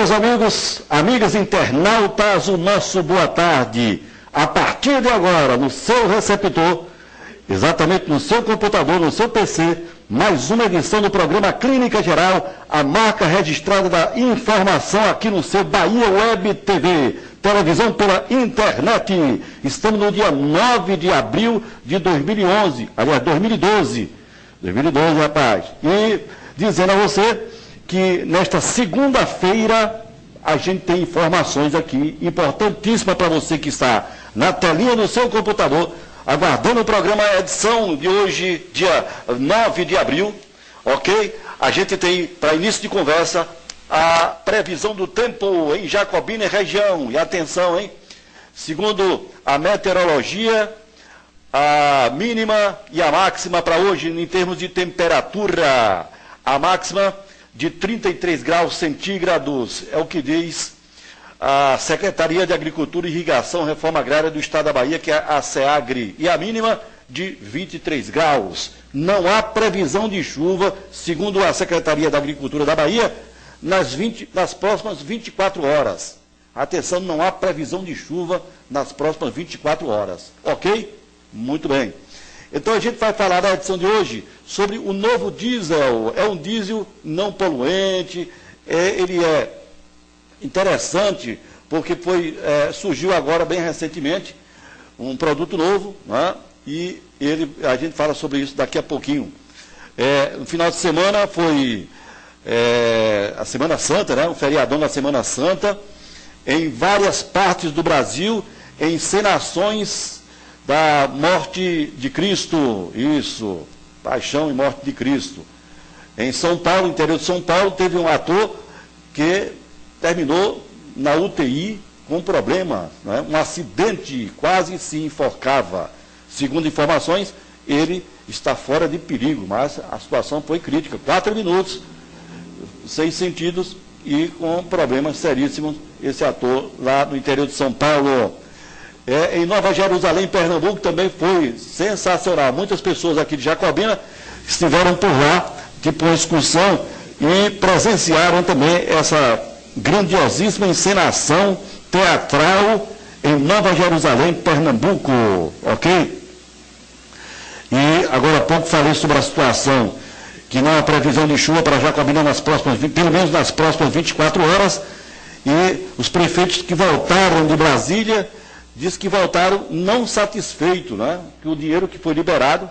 meus amigos, amigas internautas, o nosso boa tarde. A partir de agora, no seu receptor, exatamente no seu computador, no seu PC, mais uma edição do programa Clínica Geral, a marca registrada da informação aqui no seu Bahia Web TV, televisão pela internet. Estamos no dia 9 de abril de 2011, aliás, 2012, rapaz. E dizendo a você que nesta segunda-feira a gente tem informações aqui importantíssimas para você que está na telinha do seu computador, aguardando o programa, a edição de hoje, dia 9 de abril, ok? A gente tem, para início de conversa, a previsão do tempo em Jacobina e região. E atenção, hein? Segundo a meteorologia, a mínima e a máxima para hoje, em termos de temperatura, a máxima de 33 graus centígrados, é o que diz a Secretaria de Agricultura, Irrigação e Reforma Agrária do Estado da Bahia, que é a SEAGRE, e a mínima de 23 graus. Não há previsão de chuva, segundo a Secretaria da Agricultura da Bahia, nas próximas 24 horas. Atenção, não há previsão de chuva nas próximas 24 horas. Ok? Muito bem. Então a gente vai falar na edição de hoje sobre o novo diesel. É um diesel não poluente, ele é interessante porque surgiu agora bem recentemente um produto novo, né? E a gente fala sobre isso daqui a pouquinho. No final de semana foi a Semana Santa, né? Um feriadão da Semana Santa, em várias partes do Brasil, encenações da morte de Cristo, isso, paixão e morte de Cristo. Em São Paulo, interior de São Paulo, teve um ator que terminou na UTI com problema, né? Um acidente, quase se enforcava. Segundo informações, ele está fora de perigo, mas a situação foi crítica. 4 minutos, 6 sentidos e com problemas seríssimos, esse ator lá no interior de São Paulo. Em Nova Jerusalém, Pernambuco, também foi sensacional. Muitas pessoas aqui de Jacobina estiveram por lá, tipo uma excursão, e presenciaram também essa grandiosíssima encenação teatral em Nova Jerusalém, Pernambuco, ok? E agora há pouco falei sobre a situação que não há previsão de chuva para Jacobina pelo menos nas próximas 24 horas, e os prefeitos que voltaram de Brasília diz que voltaram não satisfeitos, né? Que o dinheiro que foi liberado,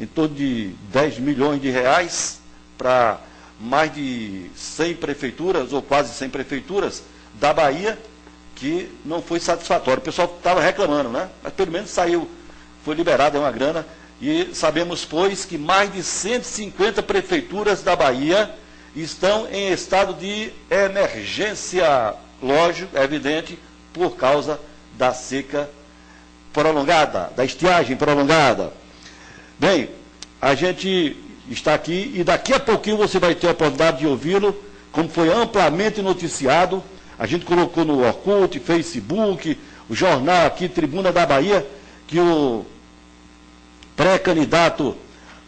em torno de 10 milhões de reais, para mais de 100 prefeituras, ou quase 100 prefeituras da Bahia, que não foi satisfatório. O pessoal estava reclamando, né? Mas pelo menos saiu, foi liberado, é uma grana, e sabemos, pois, que mais de 150 prefeituras da Bahia estão em estado de emergência, lógico, é evidente, por causa da seca prolongada, da estiagem prolongada. Bem, a gente está aqui e daqui a pouquinho você vai ter a oportunidade de ouvi-lo, como foi amplamente noticiado. A gente colocou no Orkut, Facebook, o jornal aqui, Tribuna da Bahia, que o pré-candidato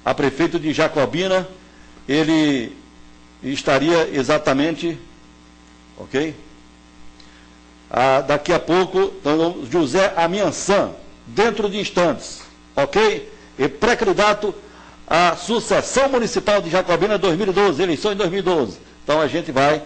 a prefeito de Jacobina, ele estaria exatamente, ok? Daqui a pouco, José Amiançã, dentro de instantes, ok? E pré-candidato à sucessão municipal de Jacobina 2012, eleição em 2012. Então a gente vai...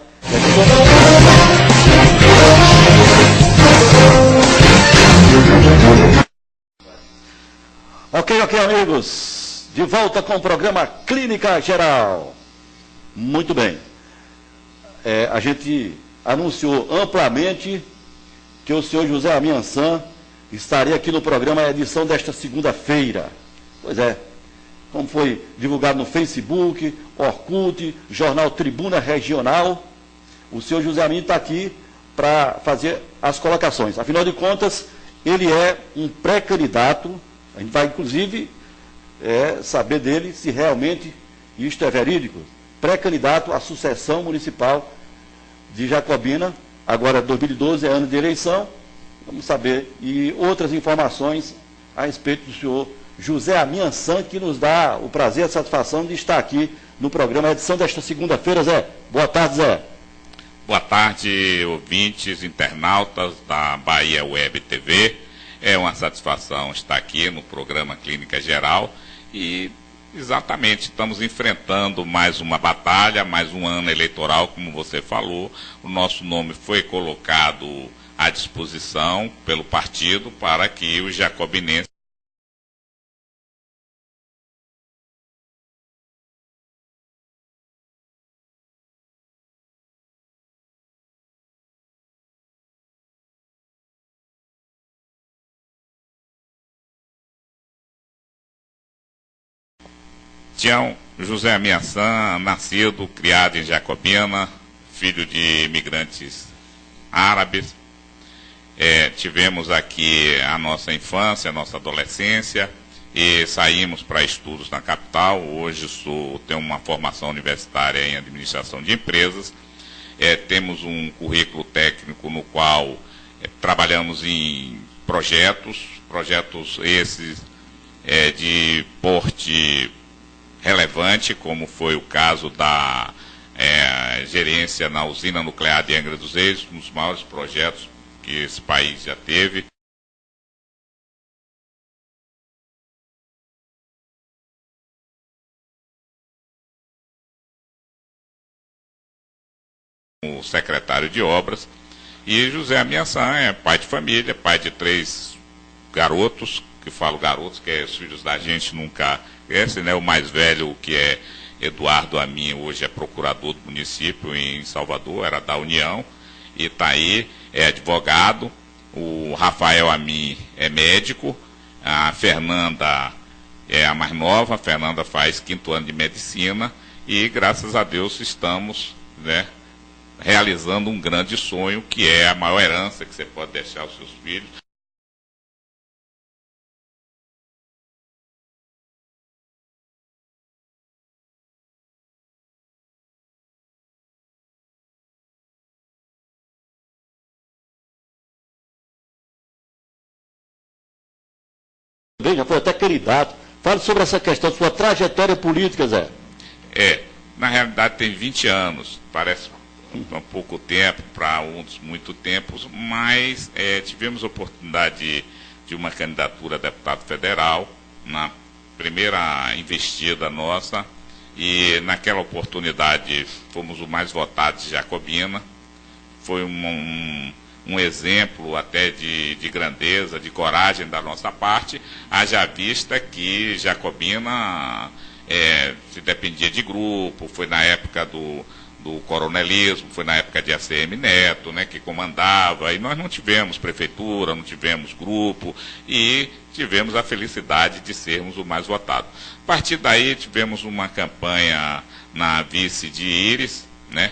Ok, amigos, de volta com o programa Clínica Geral. Muito bem. A gente anunciou amplamente que o senhor José Amiançã estaria aqui no programa, a edição desta segunda-feira. Pois é, como foi divulgado no Facebook, Orkut, jornal Tribuna Regional, o senhor José Amiançã está aqui para fazer as colocações. Afinal de contas, ele é um pré-candidato, a gente vai inclusive saber dele se realmente isto é verídico, pré-candidato à sucessão municipal de Jacobina, agora 2012 é ano de eleição, vamos saber, e outras informações a respeito do senhor José Amiançã, que nos dá o prazer e a satisfação de estar aqui no programa, a edição desta segunda-feira. Zé, boa tarde, Zé. Boa tarde, ouvintes, internautas da Bahia Web TV. É uma satisfação estar aqui no programa Clínica Geral e, exatamente, estamos enfrentando mais uma batalha, mais um ano eleitoral, como você falou. O nosso nome foi colocado à disposição pelo partido para que os jacobinenses Tião José Ameaçã, nascido, criado em Jacobina, filho de imigrantes árabes. Tivemos aqui a nossa infância, a nossa adolescência e saímos para estudos na capital. Hoje tenho uma formação universitária em administração de empresas. Temos um currículo técnico no qual trabalhamos em projetos esses de porte relevante, como foi o caso da gerência na usina nuclear de Angra dos Reis, um dos maiores projetos que esse país já teve. O secretário de obras. E José Ameaçã é pai de família, pai de 3 garotos, que falo garotos, que os filhos da gente nunca crescem, né? O mais velho, que é Eduardo Amin, hoje é procurador do município em Salvador, era da União, e está aí, é advogado. O Rafael Amin é médico, a Fernanda é a mais nova, a Fernanda faz 5º ano de medicina, e graças a Deus estamos, né, realizando um grande sonho, que é a maior herança que você pode deixar aos seus filhos. Bem, já foi até candidato. Fale sobre essa questão, sua trajetória política, Zé. Na realidade tem 20 anos, parece um pouco tempo para uns muito tempos, mas tivemos a oportunidade de uma candidatura a deputado federal na primeira investida nossa, e naquela oportunidade fomos o mais votado de Jacobina. Foi um exemplo até de grandeza, de coragem da nossa parte, haja vista que Jacobina se dependia de grupo, foi na época do coronelismo, foi na época de ACM Neto, né, que comandava, e nós não tivemos prefeitura, não tivemos grupo, e tivemos a felicidade de sermos o mais votado. A partir daí tivemos uma campanha na vice de Íris, né,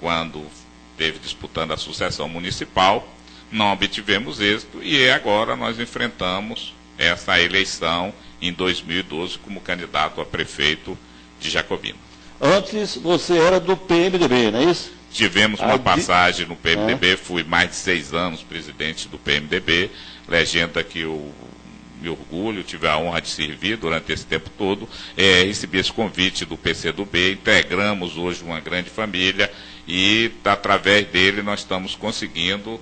quando esteve disputando a sucessão municipal, não obtivemos êxito, e agora nós enfrentamos essa eleição em 2012 como candidato a prefeito de Jacobina. Antes você era do PMDB, não é isso? Tivemos uma passagem no PMDB, fui mais de 6 anos presidente do PMDB, legenda que eu me orgulho, tive a honra de servir durante esse tempo todo. Recebi esse convite do PCdoB, integramos hoje uma grande família, e através dele nós estamos conseguindo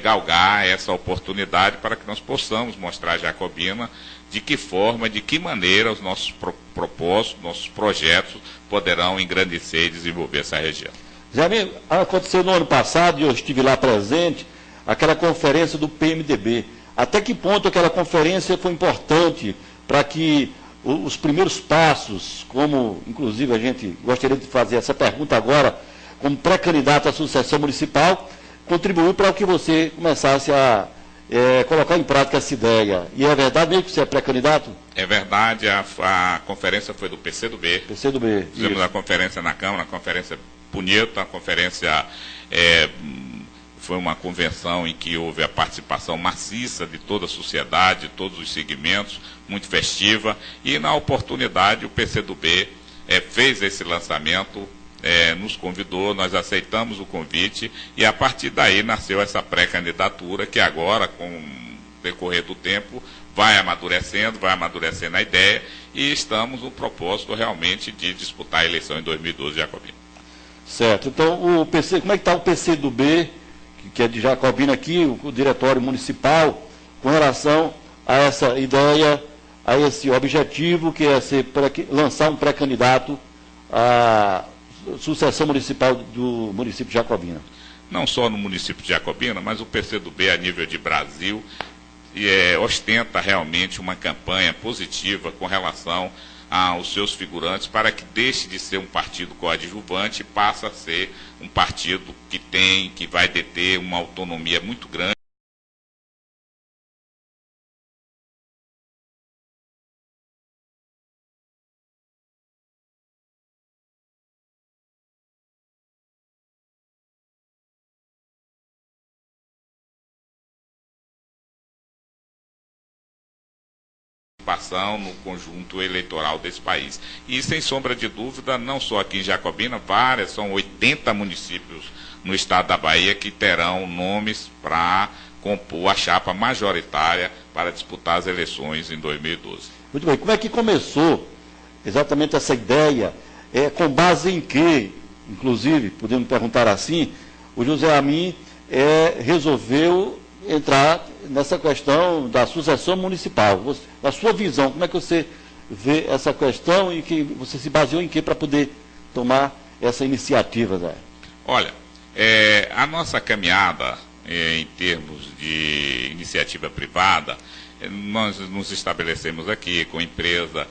galgar essa oportunidade para que nós possamos mostrar a Jacobina de que forma, de que maneira os nossos propósitos, nossos projetos poderão engrandecer e desenvolver essa região. Já aconteceu no ano passado, e eu estive lá presente, aquela conferência do PMDB. Até que ponto aquela conferência foi importante para que os primeiros passos, como inclusive a gente gostaria de fazer essa pergunta agora, como pré-candidato à sucessão municipal, contribuiu para que você começasse a colocar em prática essa ideia. E é verdade mesmo que você é pré-candidato? É verdade, a conferência foi do PCdoB. PCdoB. Fizemos isso. a conferência na Câmara, uma conferência bonita, a conferência foi uma convenção em que houve a participação maciça de toda a sociedade, de todos os segmentos, muito festiva, e na oportunidade o PCdoB fez esse lançamento, nos convidou, nós aceitamos o convite, e a partir daí nasceu essa pré-candidatura, que agora, com o decorrer do tempo, vai amadurecendo a ideia, e estamos no propósito realmente de disputar a eleição em 2012 de Jacobina. Certo. Então, o PC, como é que está o PCdoB, que é de Jacobina aqui, o diretório municipal, com relação a essa ideia, a esse objetivo, que é lançar um pré-candidato à sucessão municipal do município de Jacobina? Não só no município de Jacobina, mas o PCdoB a nível de Brasil ostenta realmente uma campanha positiva com relação aos seus figurantes para que deixe de ser um partido coadjuvante e passe a ser um partido que vai deter uma autonomia muito grande. No conjunto eleitoral desse país. E, sem sombra de dúvida, não só aqui em Jacobina, são 80 municípios no estado da Bahia que terão nomes para compor a chapa majoritária para disputar as eleições em 2012. Muito bem. Como é que começou exatamente essa ideia? Com base em que, inclusive, podemos perguntar assim, o José Amin resolveu entrar nessa questão da sucessão municipal? Na sua visão, como é que você vê essa questão e que você se baseou em que para poder tomar essa iniciativa, Zé? Olha, a nossa caminhada em termos de iniciativa privada, nós nos estabelecemos aqui com a empresa,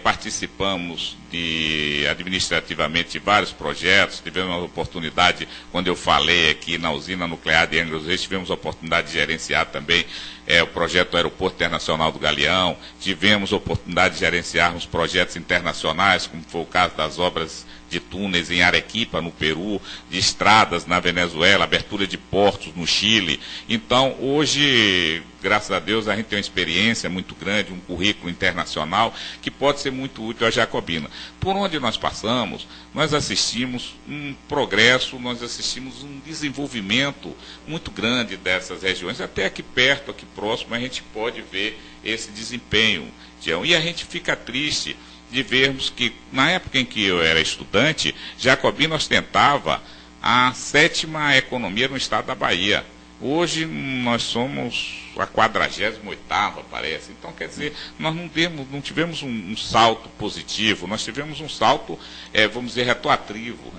participamos administrativamente de vários projetos, tivemos a oportunidade, quando eu falei aqui na usina nuclear de Angra dos Reis, tivemos a oportunidade de gerenciar também o projeto Aeroporto Internacional do Galeão, tivemos a oportunidade de gerenciarmos projetos internacionais, como foi o caso das obras de túneis em Arequipa, no Peru, de estradas na Venezuela, abertura de portos no Chile. Então, hoje, graças a Deus, a gente tem uma experiência muito grande, um currículo internacional que pode ser muito útil à Jacobina. Por onde nós passamos, nós assistimos um progresso, nós assistimos um desenvolvimento muito grande dessas regiões. Até aqui perto, aqui próximo, a gente pode ver esse desempenho, Tião. E a gente fica triste de vermos que, na época em que eu era estudante, Jacobina ostentava a 7ª economia no estado da Bahia. Hoje nós somos a 48ª, parece. Então, quer dizer, nós não tivemos um salto positivo, nós tivemos um salto, vamos dizer, retroativo.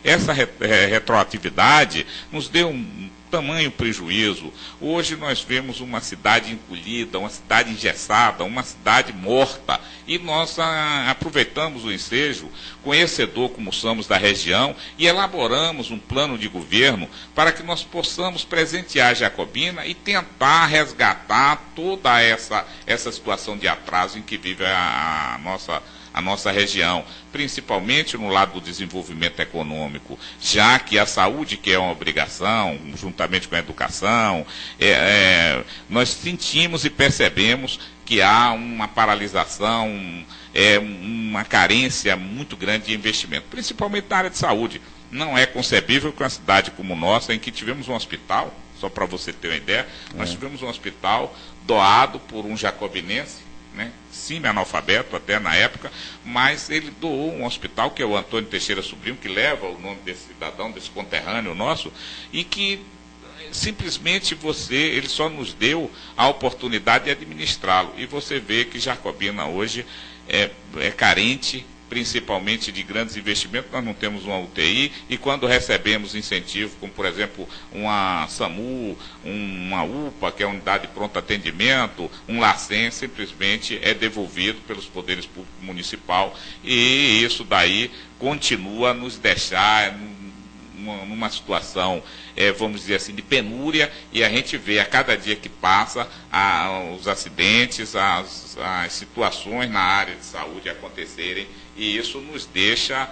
Essa retroatividade nos deu um tamanho prejuízo. Hoje nós vemos uma cidade encolhida, uma cidade engessada, uma cidade morta, e nós aproveitamos o ensejo, conhecedor como somos da região, e elaboramos um plano de governo para que nós possamos presentear Jacobina e tentar resgatar toda essa situação de atraso em que vive a nossa região, principalmente no lado do desenvolvimento econômico, já que a saúde, que é uma obrigação, juntamente com a educação, nós sentimos e percebemos que há uma paralisação, uma carência muito grande de investimento, principalmente na área de saúde. Não é concebível que uma cidade como nossa, em que tivemos um hospital, só para você ter uma ideia, nós tivemos um hospital doado por um jacobinense, semi-analfabeto até na época, mas ele doou um hospital, que é o Antônio Teixeira Sobrinho, que leva o nome desse cidadão, desse conterrâneo nosso, e que simplesmente ele só nos deu a oportunidade de administrá-lo. E você vê que Jacobina hoje é carente, principalmente de grandes investimentos. Nós não temos uma UTI, e quando recebemos incentivo, como por exemplo uma SAMU, uma UPA, que é a Unidade de Pronto Atendimento, um LACEN, simplesmente é devolvido pelos poderes públicos municipal, e isso daí continua a nos deixar numa situação, vamos dizer assim, de penúria, e a gente vê a cada dia que passa os acidentes, as situações na área de saúde acontecerem, e isso nos deixa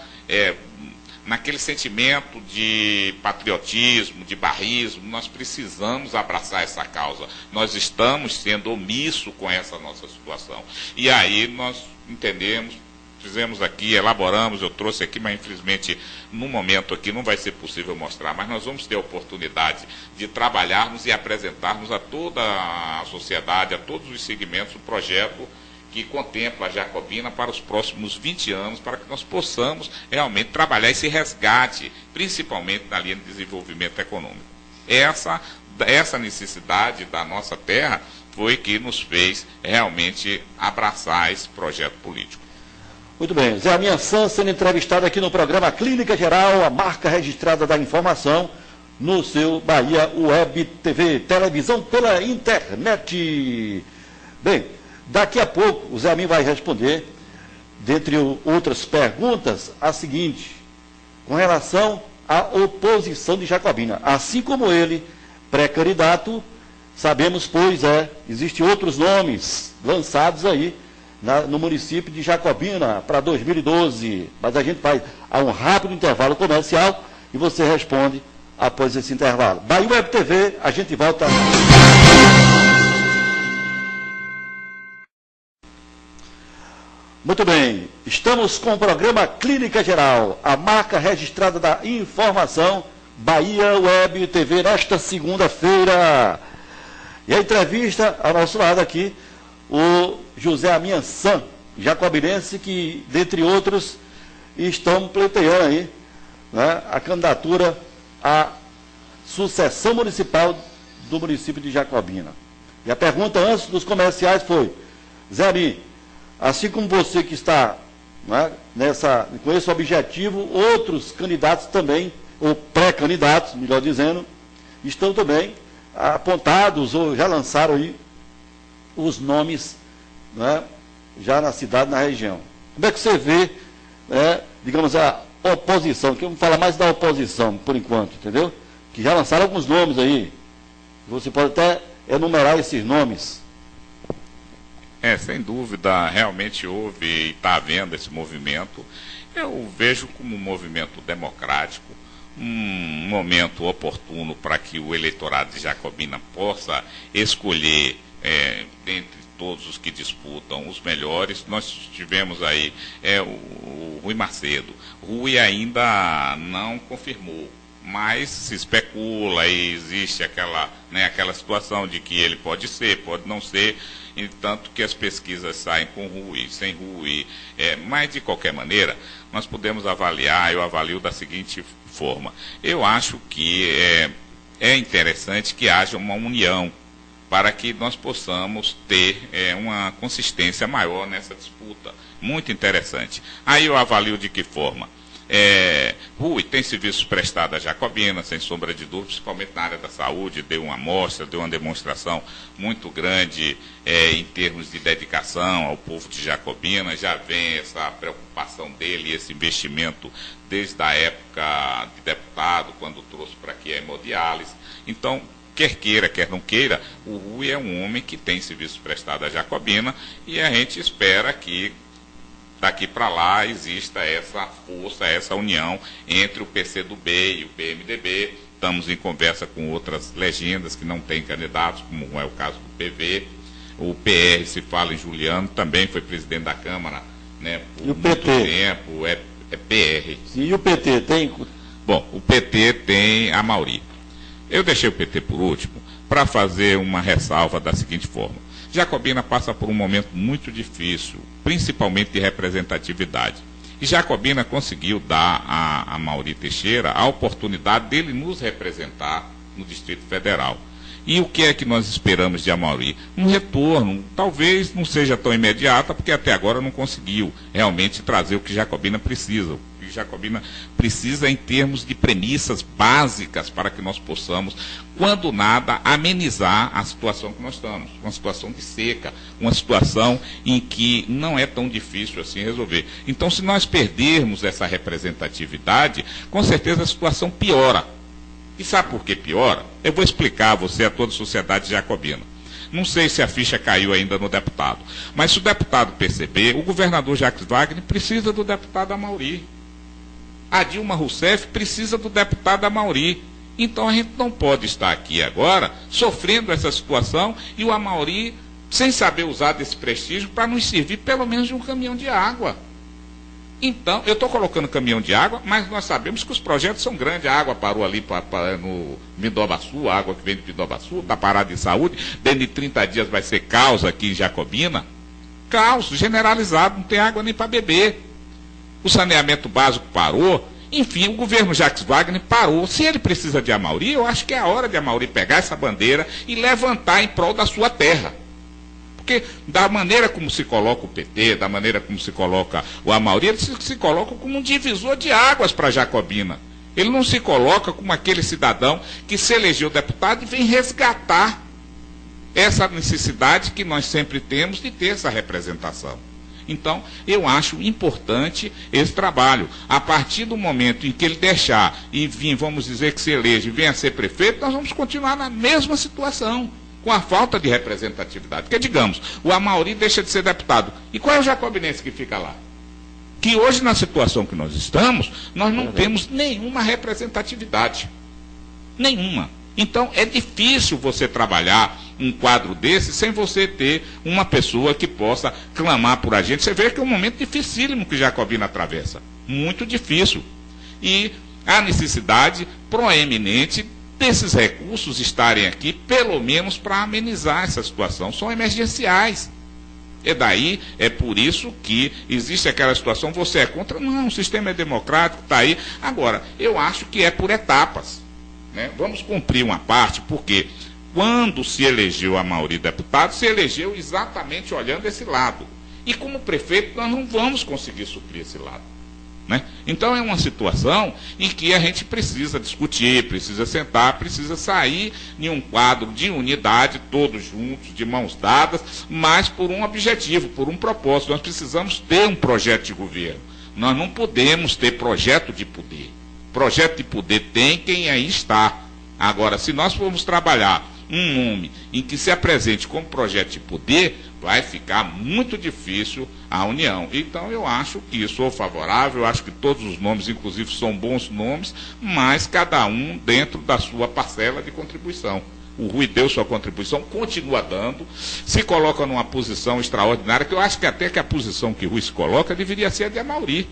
naquele sentimento de patriotismo, de barrismo. Nós precisamos abraçar essa causa. Nós estamos sendo omissos com essa nossa situação. E aí nós entendemos, fizemos aqui, elaboramos, eu trouxe aqui, mas infelizmente no momento aqui não vai ser possível mostrar, mas nós vamos ter a oportunidade de trabalharmos e apresentarmos a toda a sociedade, a todos os segmentos, o projeto que contempla a Jacobina para os próximos 20 anos, para que nós possamos realmente trabalhar esse resgate, principalmente na linha de desenvolvimento econômico. Essa necessidade da nossa terra foi que nos fez realmente abraçar esse projeto político. Muito bem. Zé Amiançã sendo entrevistado aqui no programa Clínica Geral, a marca registrada da informação, no seu Bahia Web TV, televisão pela internet. Bem, daqui a pouco o Zé Amin vai responder, dentre outras perguntas, a seguinte, com relação à oposição de Jacobina. Assim como ele, pré-candidato, sabemos, pois existem outros nomes lançados aí no município de Jacobina para 2012. Mas a gente vai a um rápido intervalo comercial e você responde após esse intervalo. Bahia Web TV, a gente volta. Muito bem, estamos com o programa Clínica Geral, a marca registrada da informação, Bahia Web TV, nesta segunda-feira. E a entrevista ao nosso lado aqui, o José Amiançã, jacobinense, que, dentre outros, estão pleiteando aí, né, a candidatura à sucessão municipal do município de Jacobina. E a pergunta antes dos comerciais foi, Zé Amin, assim como você que está, né, com esse objetivo, outros candidatos também, ou pré-candidatos, melhor dizendo, estão também apontados ou já lançaram aí os nomes, né, já na cidade, na região. Como é que você vê, digamos, a oposição, que vamos falar mais da oposição, por enquanto, entendeu? Que já lançaram alguns nomes aí. Você pode até enumerar esses nomes. Sem dúvida, realmente houve e está havendo esse movimento. Eu vejo como um movimento democrático, um momento oportuno para que o eleitorado de Jacobina possa escolher, dentre todos os que disputam, os melhores. Nós tivemos aí o Rui Macedo. Rui ainda não confirmou, mas se especula e existe aquela situação de que ele pode ser, pode não ser, tanto que as pesquisas saem com Rui, sem Rui. Mas, de qualquer maneira, nós podemos avaliar, eu avalio da seguinte forma. Eu acho que é interessante que haja uma união para que nós possamos ter uma consistência maior nessa disputa. Muito interessante. Aí eu avalio de que forma? Rui tem serviços prestados à Jacobina, sem sombra de dúvida, principalmente na área da saúde, deu uma amostra, deu uma demonstração muito grande em termos de dedicação ao povo de Jacobina. Já vem essa preocupação dele, esse investimento desde a época de deputado, quando trouxe para aqui a hemodiálise. Então, quer queira, quer não queira, o Rui é um homem que tem serviços prestados à Jacobina e a gente espera que daqui para lá exista essa força, essa união entre o PCdoB e o PMDB. Estamos em conversa com outras legendas que não têm candidatos, como é o caso do PV. O PR, se fala em Juliano, também foi presidente da Câmara, né, por e o muito PT? Tempo, é PR. E o PT tem? Bom, o PT tem a Mauri. Eu deixei o PT por último para fazer uma ressalva da seguinte forma. Jacobina passa por um momento muito difícil, principalmente de representatividade. E Jacobina conseguiu dar a Mauri Teixeira a oportunidade dele nos representar no Distrito Federal. E o que é que nós esperamos de Amauri? Um retorno, talvez não seja tão imediata, porque até agora não conseguiu realmente trazer o que Jacobina precisa. O que Jacobina precisa em termos de premissas básicas para que nós possamos, quando nada, amenizar a situação que nós estamos. Uma situação de seca, uma situação em que não é tão difícil assim resolver. Então, se nós perdermos essa representatividade, com certeza a situação piora. E sabe por que piora? Eu vou explicar a você, a toda a sociedade jacobina. Não sei se a ficha caiu ainda no deputado, mas se o deputado perceber, o governador Jacques Wagner precisa do deputado Amauri. A Dilma Rousseff precisa do deputado Amauri. Então a gente não pode estar aqui agora sofrendo essa situação e o Amauri sem saber usar desse prestígio para nos servir pelo menos de um caminhão de água. Então, eu estou colocando caminhão de água, mas nós sabemos que os projetos são grandes. A água parou ali no Mindobaçu, a água que vem de Mindobaçu, está parada em saúde. Dentro de 30 dias vai ser causa aqui em Jacobina. Caos generalizado, não tem água nem para beber. O saneamento básico parou. Enfim, o governo Jacques Wagner parou. Se ele precisa de Amauri, eu acho que é a hora de Amauri pegar essa bandeira e levantar em prol da sua terra. Porque da maneira como se coloca o PT, da maneira como se coloca o Amauri, ele se coloca como um divisor de águas para Jacobina. Ele não se coloca como aquele cidadão que se elegeu deputado e vem resgatar essa necessidade que nós sempre temos de ter essa representação. Então, eu acho importante esse trabalho. A partir do momento em que ele deixar e vir, vamos dizer que se elege e venha a ser prefeito, nós vamos continuar na mesma situação, com a falta de representatividade. Porque, digamos, o Amauri deixa de ser deputado. E qual é o jacobinense que fica lá? Que hoje, na situação que nós estamos, nós não temos nenhuma representatividade. Nenhuma. Então, é difícil você trabalhar um quadro desse sem você ter uma pessoa que possa clamar por a gente. Você vê que é um momento dificílimo que Jacobina atravessa. Muito difícil. E a necessidade proeminente desses recursos estarem aqui, pelo menos para amenizar essa situação. São emergenciais. É por isso que existe aquela situação, você é contra? Não, o sistema é democrático, está aí. Agora, eu acho que é por etapas. Né? Vamos cumprir uma parte, porque quando se elegeu a Amauri deputado, se elegeu exatamente olhando esse lado. E como prefeito, nós não vamos conseguir suprir esse lado. Né? Então é uma situação em que a gente precisa discutir, precisa sentar, precisa sair em um quadro de unidade, todos juntos, de mãos dadas, mas por um objetivo, por um propósito. Nós precisamos ter um projeto de governo. Nós não podemos ter projeto de poder. Projeto de poder tem quem aí está. Agora, se nós formos trabalhar um nome em que se apresente como projeto de poder, vai ficar muito difícil a união. Então, eu acho que sou favorável, eu acho que todos os nomes, inclusive, são bons nomes, mas cada um dentro da sua parcela de contribuição. O Rui deu sua contribuição, continua dando, se coloca numa posição extraordinária, que eu acho que até que a posição que o Rui se coloca deveria ser a de Amauri.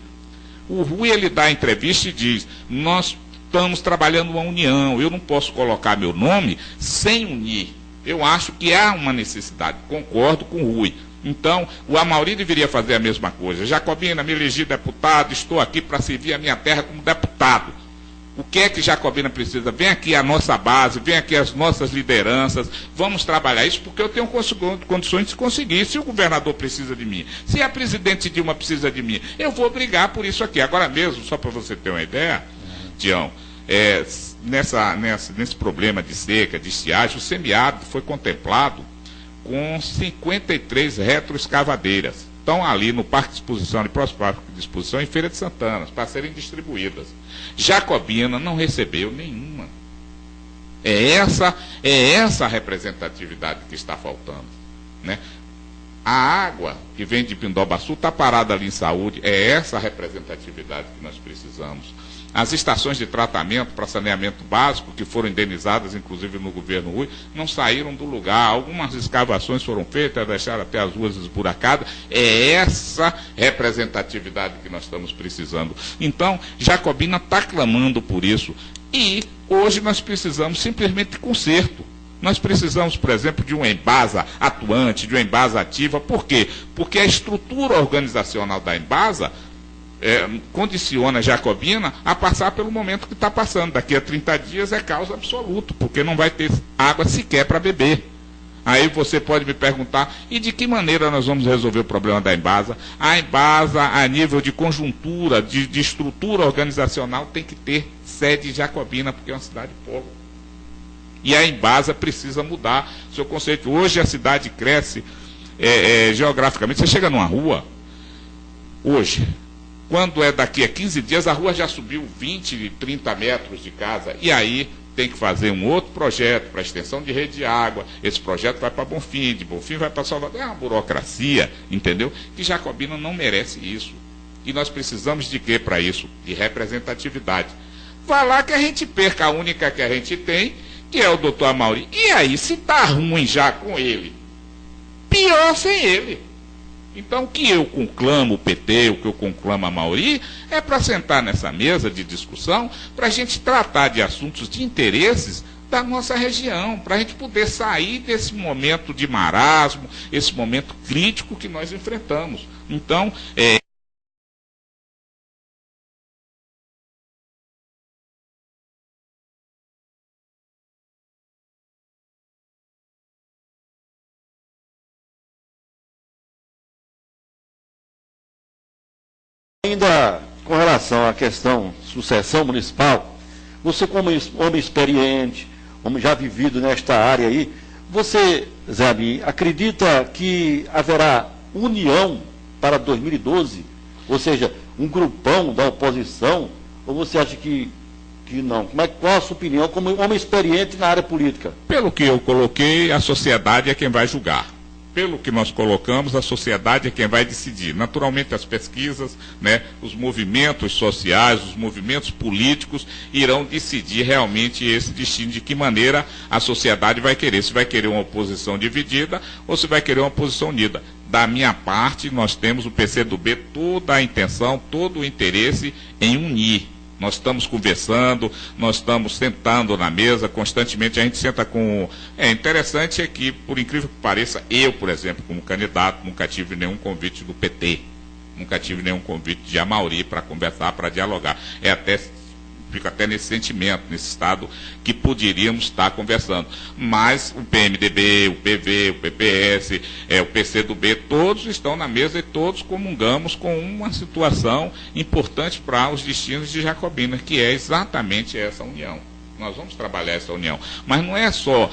O Rui, ele dá entrevista e diz, nós estamos trabalhando uma união, eu não posso colocar meu nome sem unir. Eu acho que há uma necessidade, concordo com o Rui. Então, o Amauri deveria fazer a mesma coisa. Jacobina, me elegi deputado, estou aqui para servir a minha terra como deputado. O que é que Jacobina precisa? Vem aqui a nossa base, vem aqui as nossas lideranças, vamos trabalhar isso, porque eu tenho condições de conseguir. Se o governador precisa de mim, se a presidente Dilma precisa de mim, eu vou brigar por isso aqui. Agora mesmo, só para você ter uma ideia, Tião, nesse problema de seca, de estiagem, o semiárido foi contemplado com 53 retroescavadeiras. Estão ali no Parque de Exposição, no próximo Parque de Exposição, em Feira de Santana, para serem distribuídas. Jacobina não recebeu nenhuma. É essa a representatividade que está faltando. Né? A água que vem de Pindobaçu está parada ali em saúde, é essa a representatividade que nós precisamos. As estações de tratamento para saneamento básico, que foram indenizadas, inclusive no governo Rui, não saíram do lugar. Algumas escavações foram feitas, deixaram até as ruas esburacadas. É essa representatividade que nós estamos precisando. Então, Jacobina está clamando por isso. E hoje nós precisamos simplesmente de conserto. Nós precisamos, por exemplo, de uma Embasa atuante, de uma Embasa ativa. Por quê? Porque a estrutura organizacional da Embasa condiciona Jacobina a passar pelo momento que está passando. Daqui a 30 dias é caos absoluto, porque não vai ter água sequer para beber. Aí você pode me perguntar, e de que maneira nós vamos resolver o problema da Embasa? A Embasa, a nível de conjuntura, de estrutura organizacional, tem que ter sede Jacobina, porque é uma cidade polo. E a Embasa precisa mudar seu conceito. Hoje a cidade cresce geograficamente. Você chega numa rua, hoje, quando é daqui a 15 dias, a rua já subiu 20, 30 metros de casa. E aí tem que fazer um outro projeto para extensão de rede de água. Esse projeto vai para Bonfim, de Bonfim vai para Salvador. É uma burocracia, entendeu? Que Jacobina não merece isso. E nós precisamos de quê para isso? De representatividade. Vai lá que a gente perca a única que a gente tem, que é o doutor Amauri. E aí, se está ruim já com ele, pior sem ele. Então, o que eu conclamo o PT, o que eu conclamo a Amauri, é para sentar nessa mesa de discussão, para a gente tratar de assuntos de interesses da nossa região, para a gente poder sair desse momento de marasmo, esse momento crítico que nós enfrentamos. Então, ainda com relação à questão sucessão municipal, você como homem experiente, homem já vivido nesta área aí, você, Zé Ami, acredita que haverá união para 2012? Ou seja, um grupão da oposição? Ou você acha que não? Qual a sua opinião como homem experiente na área política? Pelo que eu coloquei, a sociedade é quem vai julgar. Pelo que nós colocamos, a sociedade é quem vai decidir. Naturalmente, as pesquisas, né, os movimentos sociais, os movimentos políticos irão decidir realmente esse destino, de que maneira a sociedade vai querer. Se vai querer uma oposição dividida ou se vai querer uma oposição unida. Da minha parte, nós temos o PCdoB toda a intenção, todo o interesse em unir. Nós estamos conversando, nós estamos sentando na mesa, constantemente a gente senta com... interessante é que, por incrível que pareça, eu, por exemplo, como candidato, nunca tive nenhum convite do PT, nunca tive nenhum convite de Amauri para conversar, para dialogar. Fico até nesse sentimento, nesse estado, que poderíamos estar conversando. Mas o PMDB, o PV, o PPS, o PCdoB, todos estão na mesa e todos comungamos com uma situação importante para os destinos de Jacobina, que é exatamente essa união. Nós vamos trabalhar essa união. Mas não é só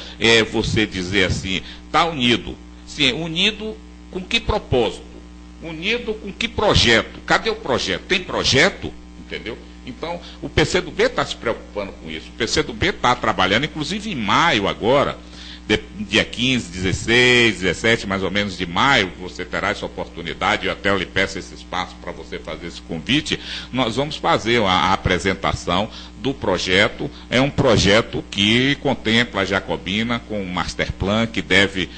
você dizer assim, está unido. Sim, unido com que propósito? Unido com que projeto? Cadê o projeto? Tem projeto? Entendeu? Então, o PCdoB está se preocupando com isso. O PCdoB está trabalhando, inclusive em maio agora, dia 15, 16, 17, mais ou menos de maio, você terá essa oportunidade, eu até lhe peço esse espaço para você fazer esse convite. Nós vamos fazer a apresentação do projeto. É um projeto que contempla a Jacobina com um master plan que deve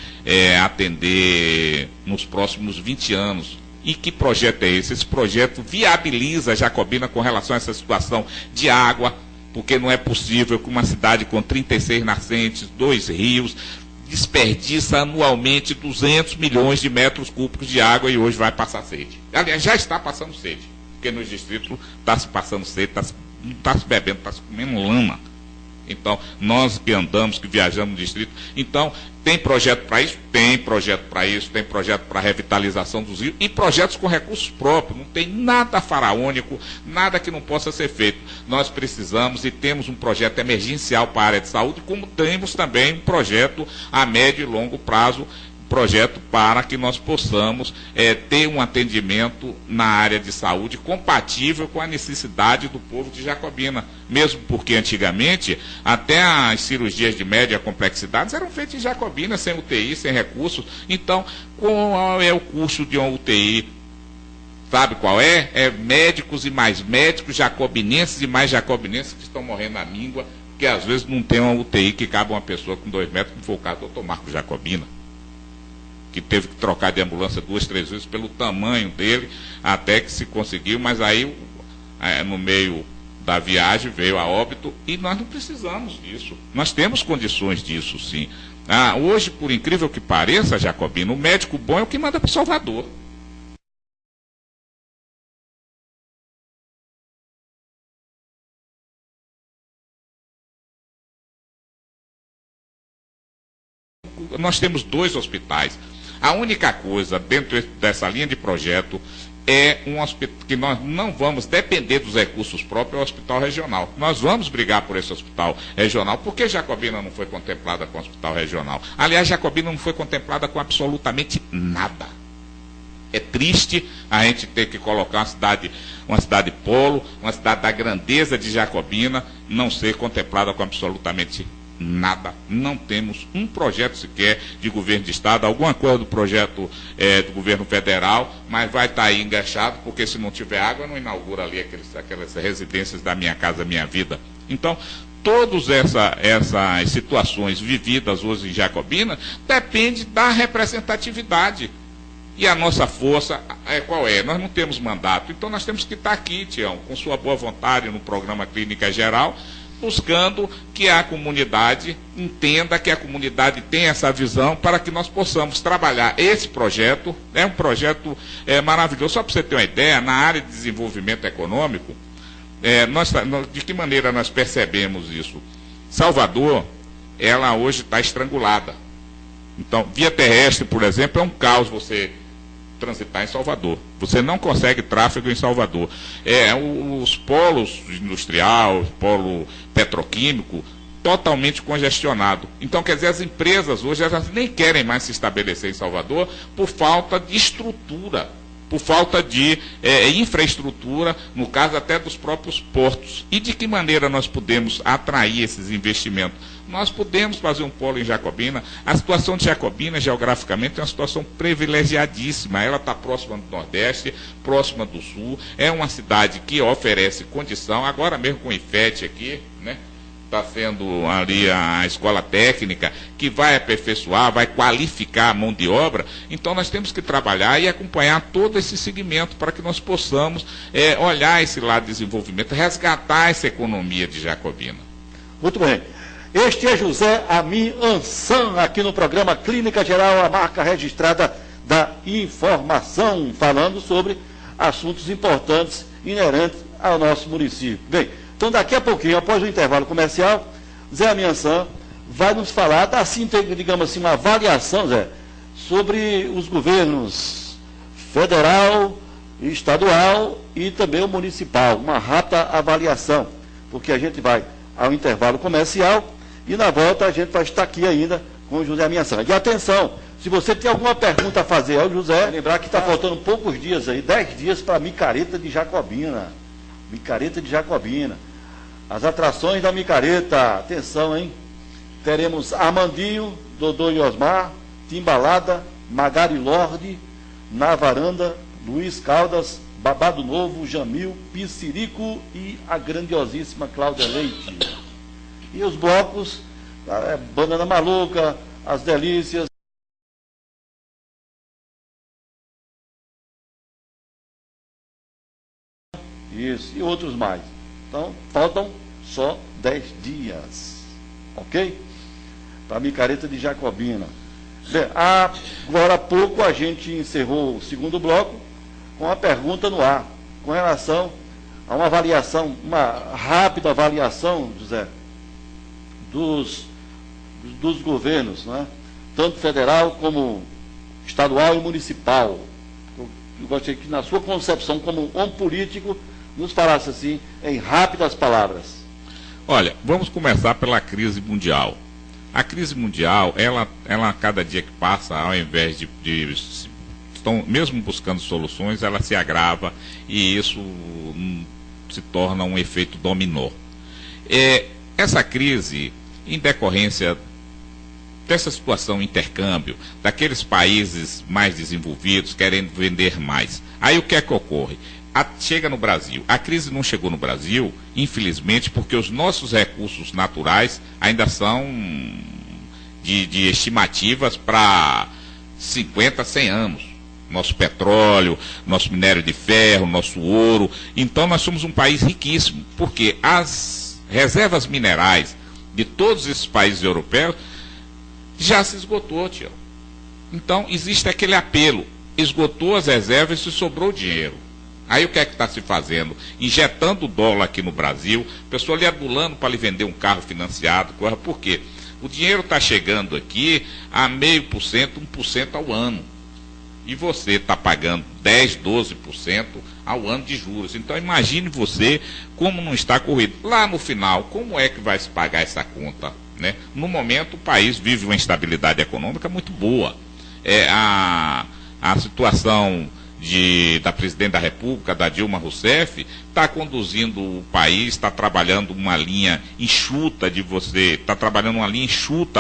atender nos próximos 20 anos. E que projeto é esse? Esse projeto viabiliza a Jacobina com relação a essa situação de água, porque não é possível que uma cidade com 36 nascentes, 2 rios, desperdiça anualmente 200 milhões de metros cúbicos de água e hoje vai passar sede. Aliás, já está passando sede, porque nos distritos está se passando sede, não está se bebendo, está se comendo lama. Então, nós que andamos, que viajamos no distrito, então, tem projeto para isso? Tem projeto para isso, tem projeto para revitalização dos rios e projetos com recursos próprios. Não tem nada faraônico, nada que não possa ser feito. Nós precisamos e temos um projeto emergencial para a área de saúde, como temos também um projeto a médio e longo prazo, projeto para que nós possamos ter um atendimento na área de saúde compatível com a necessidade do povo de Jacobina. Mesmo porque antigamente até as cirurgias de média complexidade eram feitas em Jacobina, sem UTI, sem recursos. Então, qual é o custo de uma UTI? Sabe qual é? É médicos e mais médicos, jacobinenses e mais jacobinenses que estão morrendo na míngua, porque às vezes não tem uma UTI que cabe uma pessoa com 2 metros, como foi o caso do Dr. Marco Jacobina, que teve que trocar de ambulância 2, 3 vezes pelo tamanho dele, até que se conseguiu, mas aí no meio da viagem veio a óbito e nós não precisamos disso. Nós temos condições disso, sim. Hoje, por incrível que pareça, Jacobina, o médico bom é o que manda para Salvador. Nós temos 2 hospitais. A única coisa dentro dessa linha de projeto é um hospital que nós não vamos depender dos recursos próprios, é o hospital regional. Nós vamos brigar por esse hospital regional. Por que Jacobina não foi contemplada com o hospital regional? Aliás, Jacobina não foi contemplada com absolutamente nada. É triste a gente ter que colocar uma cidade polo, uma cidade da grandeza de Jacobina, não ser contemplada com absolutamente nada. Não temos um projeto sequer de governo de estado, alguma coisa do projeto do governo federal, mas vai estar aí engaixado, porque se não tiver água, não inaugura ali aquelas residências da Minha Casa Minha Vida. Então, todas essas situações vividas hoje em Jacobina depende da representatividade. E a nossa força qual é? Nós não temos mandato, então nós temos que estar aqui, Tião, com sua boa vontade no programa Clínica Geral, buscando que a comunidade entenda, que a comunidade tenha essa visão, para que nós possamos trabalhar esse projeto. É um projeto maravilhoso. Só para você ter uma ideia, na área de desenvolvimento econômico, de que maneira nós percebemos isso? Salvador, ela hoje está estrangulada. Então, via terrestre, por exemplo, é um caos você transitar em Salvador. Você não consegue tráfego em Salvador. Os polos industrial, polo petroquímico, totalmente congestionado. Então, quer dizer, as empresas hoje elas nem querem mais se estabelecer em Salvador por falta de estrutura, por falta de infraestrutura, no caso até dos próprios portos. E de que maneira nós podemos atrair esses investimentos? Nós podemos fazer um polo em Jacobina. A situação de Jacobina, geograficamente, é uma situação privilegiadíssima. Ela está próxima do Nordeste, próxima do Sul. É uma cidade que oferece condição. Agora mesmo com o IFET aqui, né? Está sendo ali a escola técnica, que vai aperfeiçoar, vai qualificar a mão de obra. Então nós temos que trabalhar e acompanhar todo esse segmento para que nós possamos olhar esse lado de desenvolvimento, resgatar essa economia de Jacobina. Muito bem. Este é José Amin Ansan, aqui no programa Clínica Geral, a marca registrada da informação, falando sobre assuntos importantes inerentes ao nosso município. Bem, então daqui a pouquinho, após o intervalo comercial, Zé Amin Ansan vai nos falar, assim, digamos assim, uma avaliação, Zé, sobre os governos federal, estadual e também o municipal, uma rápida avaliação, porque a gente vai ao intervalo comercial e na volta a gente vai estar aqui ainda com o José Amin Ansan. E atenção, se você tem alguma pergunta a fazer ao José, lembrar que está faltando poucos dias aí, 10 dias para a micareta de Jacobina. Micareta de Jacobina. As atrações da micareta, atenção, hein? Teremos Armandinho, Dodô e Osmar, Timbalada, Magari Lorde, Na Varanda, Luiz Caldas, Babado Novo, Jamil, Piscirico e a grandiosíssima Cláudia Leite. E os blocos, Banana Maluca, As Delícias, isso, e outros mais. Então, faltam só 10 dias, ok? Para a micareta de Jacobina. Bem, agora há pouco a gente encerrou o segundo bloco com a pergunta no ar, com relação a uma avaliação, uma rápida avaliação, José, dos governos, né? Tanto federal como estadual e municipal. Eu gostaria que, na sua concepção como um político, nos falasse assim, em rápidas palavras. Olha, vamos começar pela crise mundial. A crise mundial, ela cada dia que passa, ao invés de estão mesmo buscando soluções, ela se agrava e isso se torna um efeito dominó. Essa crise, em decorrência dessa situação, intercâmbio, daqueles países mais desenvolvidos querendo vender mais. Aí o que é que ocorre? Chega no Brasil. A crise não chegou no Brasil, infelizmente, porque os nossos recursos naturais ainda são de estimativas para 50, 100 anos. Nosso petróleo, nosso minério de ferro, nosso ouro. Então nós somos um país riquíssimo, porque as reservas minerais de todos esses países europeus já se esgotou, tio. Então existe aquele apelo. Esgotou as reservas e sobrou dinheiro. Aí o que é que está se fazendo? Injetando dólar aqui no Brasil, o pessoal lhe adulando para lhe vender um carro financiado. Por quê? O dinheiro está chegando aqui a 0,5%, 1% ao ano. E você está pagando 10%, 12% ao ano de juros. Então imagine você como não está corrido. Lá no final, como é que vai se pagar essa conta? Né? No momento o país vive uma instabilidade econômica muito boa. A situação da presidente da República, da Dilma Rousseff, está conduzindo o país, está trabalhando uma linha enxuta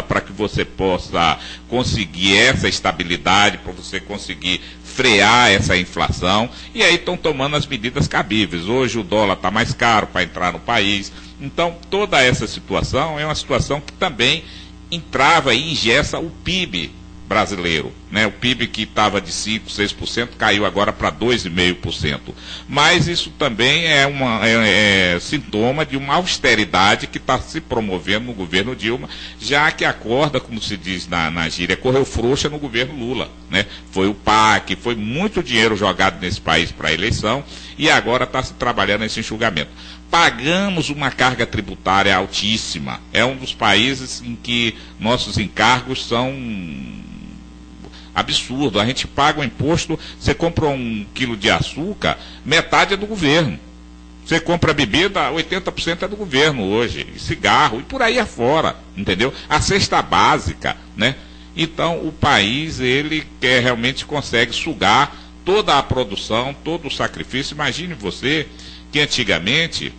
para que você possa conseguir essa estabilidade, para você conseguir frear essa inflação, e aí estão tomando as medidas cabíveis. Hoje o dólar está mais caro para entrar no país. Então toda essa situação é uma situação que também entrava e engessa o PIB brasileiro, né? O PIB que estava de 5%, 6% caiu agora para 2,5%. Mas isso também é sintoma de uma austeridade que está se promovendo no governo Dilma, já que a corda, como se diz na gíria, correu frouxa no governo Lula, né? Foi o PAC, foi muito dinheiro jogado nesse país para a eleição e agora está se trabalhando esse enxugamento. Pagamos uma carga tributária altíssima. É um dos países em que nossos encargos são absurdo. A gente paga o imposto, você compra 1 quilo de açúcar, metade é do governo. Você compra bebida, 80% é do governo hoje, e cigarro, e por aí afora, entendeu? A cesta básica, né? Então, o país, ele realmente consegue sugar toda a produção, todo o sacrifício. Imagine você que antigamente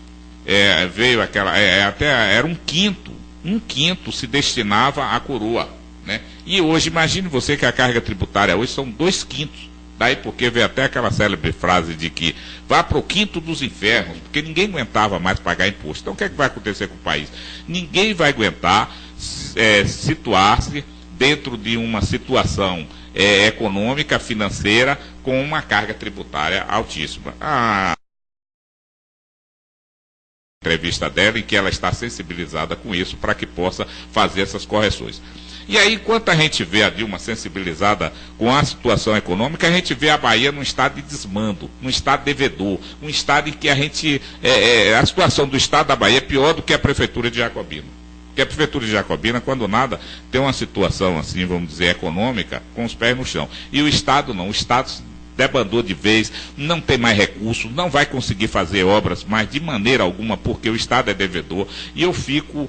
veio aquela, até era um quinto se destinava à coroa, né? E hoje, imagine você que a carga tributária hoje são 2/5. Daí porque veio até aquela célebre frase de que vá para o quinto dos infernos, porque ninguém aguentava mais pagar imposto. Então o que é que vai acontecer com o país? Ninguém vai aguentar situar-se dentro de uma situação econômica, financeira, com uma carga tributária altíssima. Entrevista dela em que ela está sensibilizada com isso para que possa fazer essas correções. E aí, enquanto a gente vê a Dilma sensibilizada com a situação econômica, a gente vê a Bahia num estado de desmando, num estado devedor, um estado em que a situação do estado da Bahia é pior do que a prefeitura de Jacobina. Porque a prefeitura de Jacobina, quando nada, tem uma situação assim, vamos dizer, econômica, com os pés no chão. E o estado não, o estado debandou de vez, não tem mais recursos, não vai conseguir fazer obras mais de maneira alguma, porque o Estado é devedor. E eu fico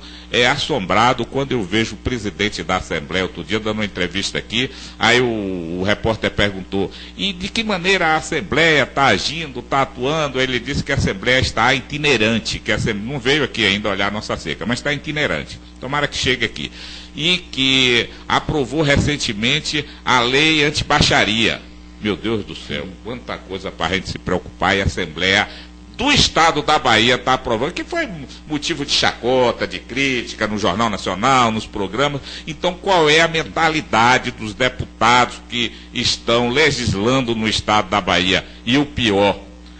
assombrado quando eu vejo o presidente da Assembleia, outro dia, dando uma entrevista aqui, aí o repórter perguntou, e de que maneira a Assembleia está agindo, está atuando? Ele disse que a Assembleia está itinerante, que a Assembleia não veio aqui ainda olhar a nossa seca, mas está itinerante. Tomara que chegue aqui. E que aprovou recentemente a lei antibaixaria. Meu Deus do céu, quanta coisa para a gente se preocupar, e a Assembleia do Estado da Bahia está aprovando, que foi motivo de chacota, de crítica no Jornal Nacional, nos programas. Então, qual é a mentalidade dos deputados que estão legislando no Estado da Bahia? E o pior,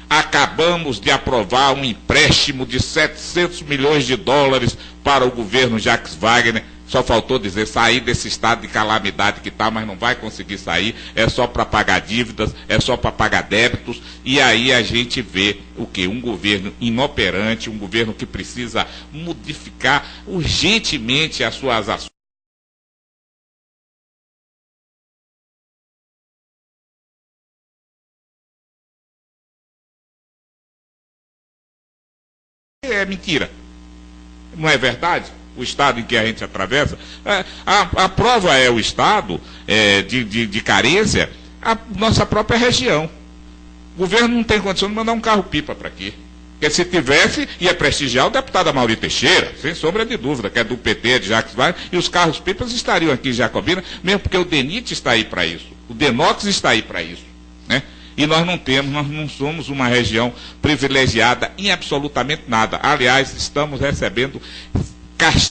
acabamos de aprovar um empréstimo de 700 milhões de dólares para o governo Jacques Wagner. Só faltou dizer, sair desse estado de calamidade que está, mas não vai conseguir sair, é só para pagar dívidas, é só para pagar débitos, e aí a gente vê o quê? Um governo inoperante, um governo que precisa modificar urgentemente as suas ações. É mentira, não é verdade? O estado em que a gente atravessa, a prova é o estado de carência, a nossa própria região. O governo não tem condição de mandar um carro-pipa para aqui. Porque se tivesse, ia prestigiar o deputado Amaury Teixeira, sem sombra de dúvida, que é do PT, de Jacques Wagner, e os carros-pipas estariam aqui em Jacobina, mesmo porque o DENIT está aí para isso, o DENOX está aí para isso, né? E nós não somos uma região privilegiada em absolutamente nada. Aliás, estamos recebendo castigado.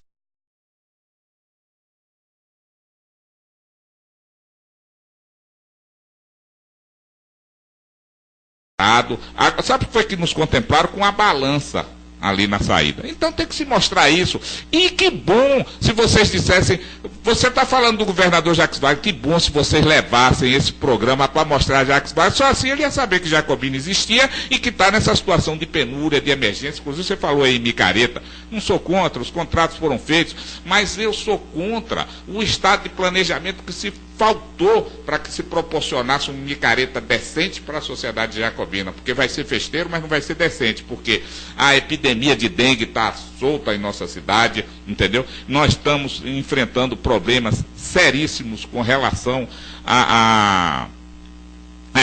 Sabe o que foi que nos contemplaram? Com a balança ali na saída. Então tem que se mostrar isso. E que bom se vocês dissessem, você está falando do governador Jacques Wagner, que bom se vocês levassem esse programa para mostrar a Jacques Wagner, só assim ele ia saber que Jacobina existia e que está nessa situação de penúria, de emergência. Inclusive você falou aí em micareta, não sou contra, os contratos foram feitos, mas eu sou contra o estado de planejamento que se faltou para que se proporcionasse uma micareta decente para a sociedade de Jacobina, porque vai ser festeiro, mas não vai ser decente, porque a epidemia de dengue está solta em nossa cidade, entendeu? Nós estamos enfrentando problemas seríssimos com relação a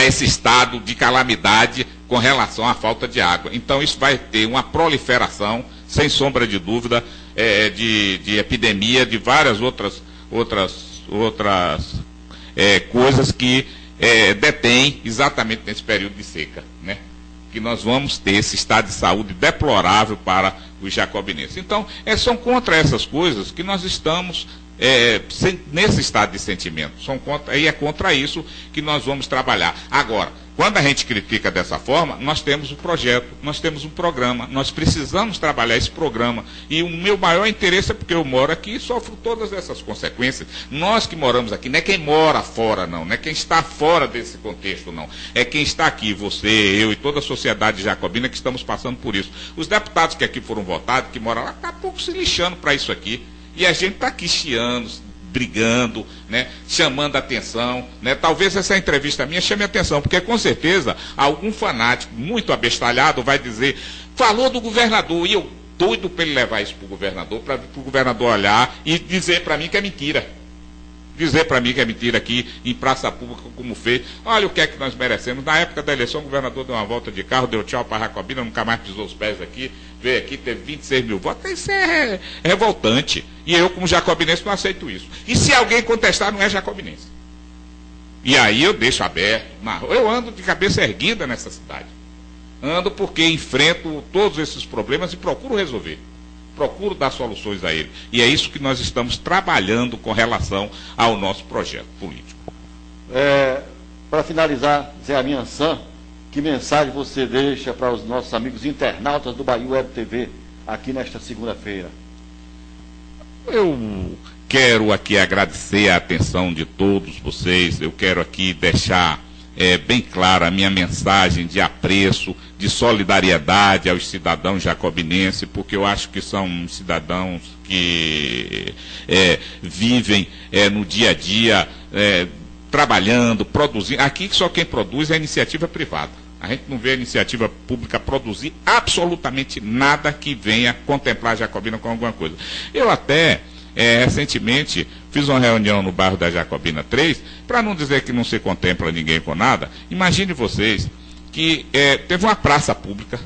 esse estado de calamidade com relação à falta de água. Então isso vai ter uma proliferação, sem sombra de dúvida, de epidemia, de várias outras coisas que detêm exatamente nesse período de seca, né? Que nós vamos ter esse estado de saúde deplorável para os jacobinenses. Então, são contra essas coisas que nós estamos nesse estado de sentimento. E é contra isso que nós vamos trabalhar. Agora, quando a gente critica dessa forma, nós temos um projeto, nós temos um programa, nós precisamos trabalhar esse programa. E o meu maior interesse é porque eu moro aqui e sofro todas essas consequências. Nós que moramos aqui, não é quem mora fora, não é quem está fora desse contexto, não. É quem está aqui, você, eu e toda a sociedade jacobina que estamos passando por isso. Os deputados que aqui foram votados, que moram lá, estão pouco se lixando para isso aqui. E a gente está aqui chiando, brigando, né, chamando a atenção, né? Talvez essa entrevista minha chame a atenção, porque com certeza algum fanático muito abestalhado vai dizer, falou do governador, e eu doido para ele levar isso para o governador olhar e dizer para mim que é mentira. Dizer para mim que é mentira aqui em praça pública, como fez. Olha o que é que nós merecemos. Na época da eleição, o governador deu uma volta de carro, deu tchau para a Jacobina, nunca mais pisou os pés aqui, veio aqui, teve 26 mil votos. Isso é revoltante. E eu, como jacobinense, não aceito isso. E se alguém contestar, não é jacobinense. E aí eu deixo aberto. Eu ando de cabeça erguida nessa cidade. Ando porque enfrento todos esses problemas e procuro resolver. Procuro dar soluções a ele. E é isso que nós estamos trabalhando com relação ao nosso projeto político. Para finalizar, Zé Aminhançã, que mensagem você deixa para os nossos amigos internautas do Bahia Web TV aqui nesta segunda-feira? Eu quero aqui agradecer a atenção de todos vocês. Eu quero aqui deixar bem clara a minha mensagem de apreço, de solidariedade aos cidadãos jacobinenses, porque eu acho que são cidadãos que vivem no dia a dia, trabalhando, produzindo. Aqui só quem produz é a iniciativa privada. A gente não vê a iniciativa pública produzir absolutamente nada que venha contemplar a Jacobina com alguma coisa. Eu até, recentemente, fiz uma reunião no bairro da Jacobina 3, para não dizer que não se contempla ninguém com nada. Imagine vocês que teve uma praça pública,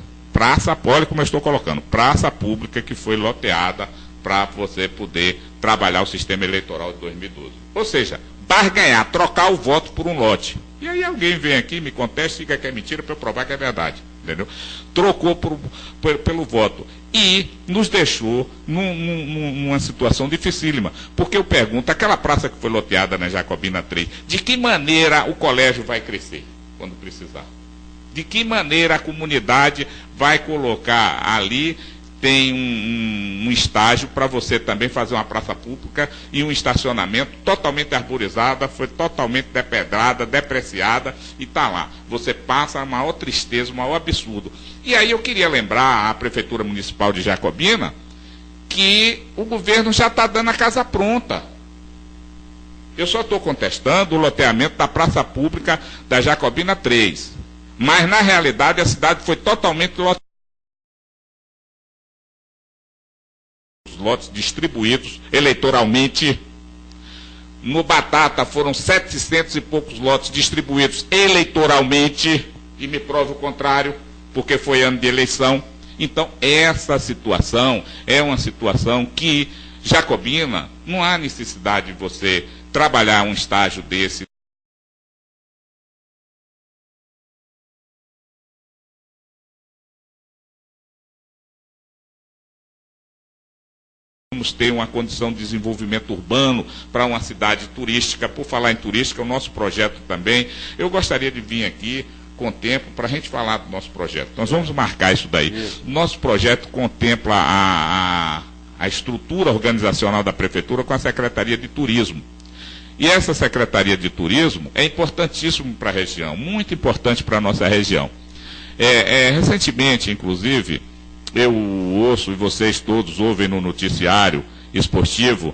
olha como eu estou colocando, praça pública que foi loteada para você poder trabalhar o sistema eleitoral de 2012. Ou seja, barganhar, trocar o voto por um lote. E aí alguém vem aqui, me contesta, diga que é mentira para eu provar que é verdade. Entendeu? Trocou pelo voto. E nos deixou numa situação dificílima. Porque eu pergunto, aquela praça que foi loteada na Jacobina 3, de que maneira o colégio vai crescer quando precisar? De que maneira a comunidade vai colocar ali, tem um estágio para você também fazer uma praça pública e um estacionamento totalmente arborizada, foi totalmente depedrada, depreciada e está lá. Você passa a maior tristeza, o maior absurdo. E aí eu queria lembrar à Prefeitura Municipal de Jacobina que o governo já está dando a casa pronta. Eu só estou contestando o loteamento da praça pública da Jacobina 3. Mas, na realidade, a cidade foi totalmente loteada. Os lotes distribuídos eleitoralmente. No Batata foram 700 e poucos lotes distribuídos eleitoralmente. E me prove o contrário, porque foi ano de eleição. Então, essa situação é uma situação que, Jacobina, não há necessidade de você trabalhar um estágio desse. Vamos ter uma condição de desenvolvimento urbano para uma cidade turística. Por falar em turística, o nosso projeto também, eu gostaria de vir aqui com tempo para a gente falar do nosso projeto. Nós vamos marcar isso daí. Nosso projeto contempla a estrutura organizacional da Prefeitura com a Secretaria de Turismo. E essa Secretaria de Turismo é importantíssimo para a região, muito importante para a nossa região. Recentemente, inclusive, eu ouço, e vocês todos ouvem no noticiário esportivo,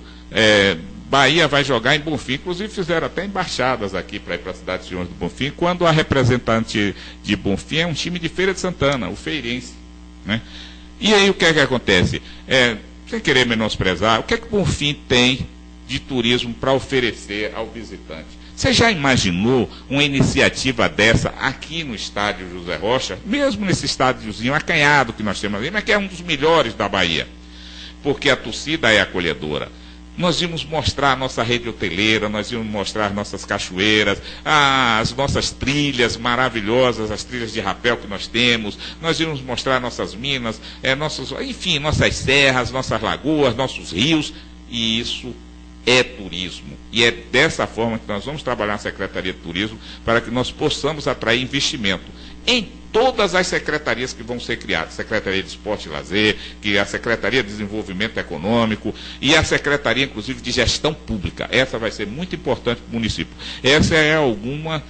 Bahia vai jogar em Bonfim. Inclusive fizeram até embaixadas aqui para ir para a cidade de João do Bonfim, quando a representante de Bonfim é um time de Feira de Santana, o Feirense. Né? E aí o que é que acontece? Sem querer menosprezar, o que é que Bonfim tem de turismo para oferecer ao visitante? Você já imaginou uma iniciativa dessa aqui no estádio José Rocha, mesmo nesse estádiozinho acanhado que nós temos ali, mas que é um dos melhores da Bahia, porque a torcida é acolhedora. Nós íamos mostrar a nossa rede hoteleira, nós íamos mostrar as nossas cachoeiras, as nossas trilhas maravilhosas, as trilhas de rapel que nós temos, nós íamos mostrar nossas minas, enfim, nossas serras, nossas lagoas, nossos rios, e isso é turismo. E é dessa forma que nós vamos trabalhar na Secretaria de Turismo para que nós possamos atrair investimento em todas as secretarias que vão ser criadas. Secretaria de Esporte e Lazer, que é a Secretaria de Desenvolvimento Econômico e a Secretaria, inclusive, de Gestão Pública. Essa vai ser muito importante para o município. Essa é alguma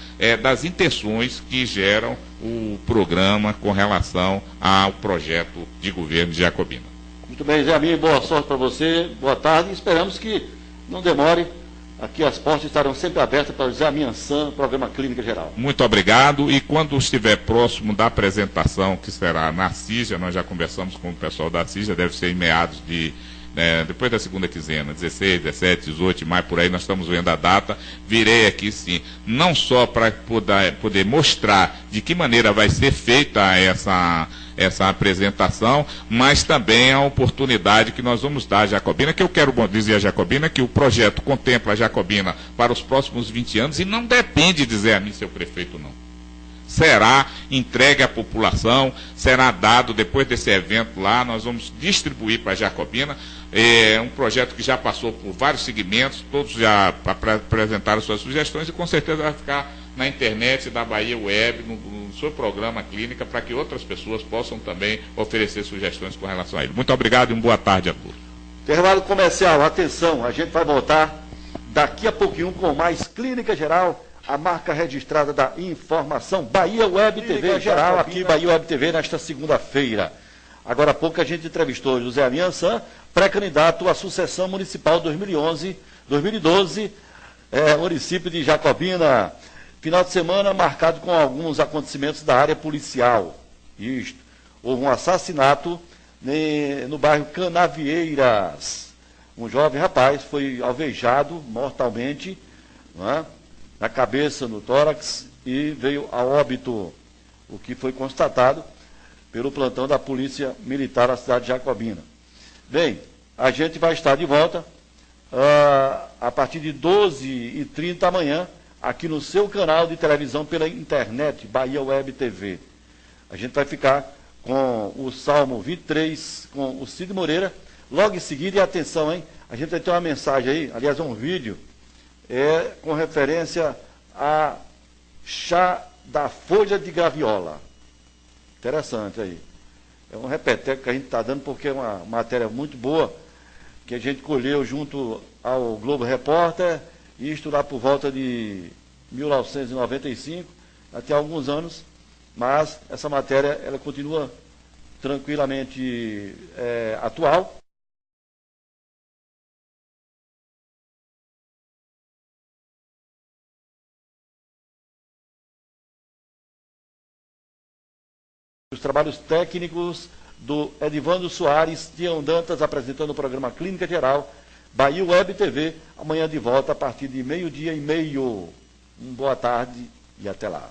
das intenções que geram o programa com relação ao projeto de governo de Jacobina. Muito bem, Zé Aminha, boa sorte para você, boa tarde, e esperamos que não demore. Aqui as portas estarão sempre abertas para o Zé Aminha San, programa Clínica Geral. Muito obrigado, e quando estiver próximo da apresentação, que será na CIJA, nós já conversamos com o pessoal da CIJA, deve ser em meados de, depois da segunda quinzena, 16, 17, 18 de maio, por aí nós estamos vendo a data, virei aqui sim, não só para poder mostrar de que maneira vai ser feita essa apresentação, mas também a oportunidade que nós vamos dar à Jacobina, que eu quero dizer à Jacobina que o projeto contempla a Jacobina para os próximos 20 anos e não depende de Zé Aminha ser o prefeito, não. Será entregue à população, será dado, depois desse evento lá, nós vamos distribuir para a Jacobina, um projeto que já passou por vários segmentos, todos já apresentaram suas sugestões e com certeza vai ficar na internet da Bahia Web, no seu programa Clínica, para que outras pessoas possam também oferecer sugestões com relação a ele. Muito obrigado e uma boa tarde a todos. Intervalo comercial, atenção, a gente vai voltar daqui a pouquinho com mais Clínica Geral, a marca registrada da informação Bahia Web TV Geral, aqui Bahia Web TV nesta segunda-feira. Agora há pouco a gente entrevistou José Aminha San, pré-candidato à sucessão municipal 2011-2012, município de Jacobina. Final de semana marcado com alguns acontecimentos da área policial. Isto. Houve um assassinato no bairro Canavieiras. Um jovem rapaz foi alvejado mortalmente, na cabeça, no tórax, e veio a óbito, o que foi constatado pelo plantão da Polícia Militar da cidade de Jacobina. Bem, a gente vai estar de volta a partir de 12h30 amanhã, aqui no seu canal de televisão pela internet, Bahia Web TV. A gente vai ficar com o Salmo 23, com o Cid Moreira, logo em seguida, e atenção, hein? A gente vai ter uma mensagem aí, aliás, um vídeo, com referência a chá da folha de graviola. Interessante aí. É um repeteco que a gente está dando, porque é uma matéria muito boa, que a gente colheu junto ao Globo Repórter, isto lá por volta de 1995, até alguns anos, mas essa matéria ela continua tranquilamente atual. Os trabalhos técnicos do Edivando Soares, Tião Dantas, apresentando o programa Clínica Geral, Bahia Web TV, amanhã de volta a partir de 12h30. Boa tarde e até lá.